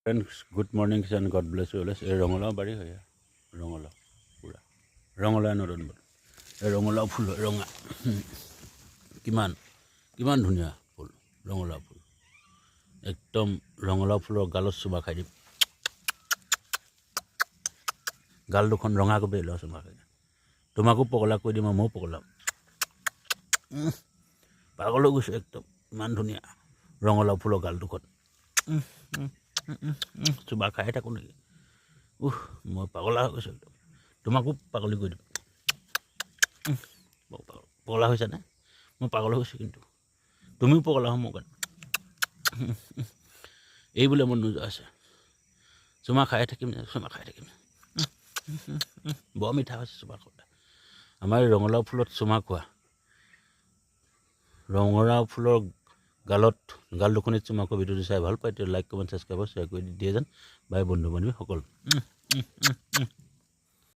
Friends good morning and God bless you always. এই ৰঙালাও বাৰী হয়, ৰঙালাও পূৰা ৰঙালাও নতুন এই ৰঙালাও ফুল হয়, ৰঙা কিমান কিমান ধুনীয়া ফুল, ৰঙালাও ফুল একদম ৰঙালাও ফুলৰ গালত চুমা খাই দিম, গাল দুখন ৰঙা কৰি লোৱা চুমা খাই দিম। তোমাকো পগলা কৰি দিম আৰু ময়ো পগলাম, পাগল হৈ গৈছোঁ একদম, ইমান ধুনীয়া ৰঙালাও ফুলৰ গাল দুখন চুমা খাই থাকোঁ নেকি? মই পাগলা হৈ গৈছোঁ একদম, তোমাকো পাগলী কৰি দিম। পগলা হৈছানে? মই পাগল হৈ গৈছোঁ, কিন্তু তুমিও পগলা হওঁ মোৰ কাৰণে। এই বোলে মোৰ নোযোৱা আছে, চুমা খাই থাকিম, চুমা খাই থাকিম। বৰ মিঠা হৈছে চুমা খোৱা। আমাৰ এই ৰঙালাও ফুলত চুমা খোৱা, ৰঙালাও ফুলৰ গাল দুখনিত চুমা খোৱা ভিডিঅ'টো চাই ভাল পায়, লাইক কমেণ্ট ছাবস্ক্ৰাইব শ্বেয়াৰ কৰি দিয়ে যেন বাই বন্ধু বান্ধৱীসকল।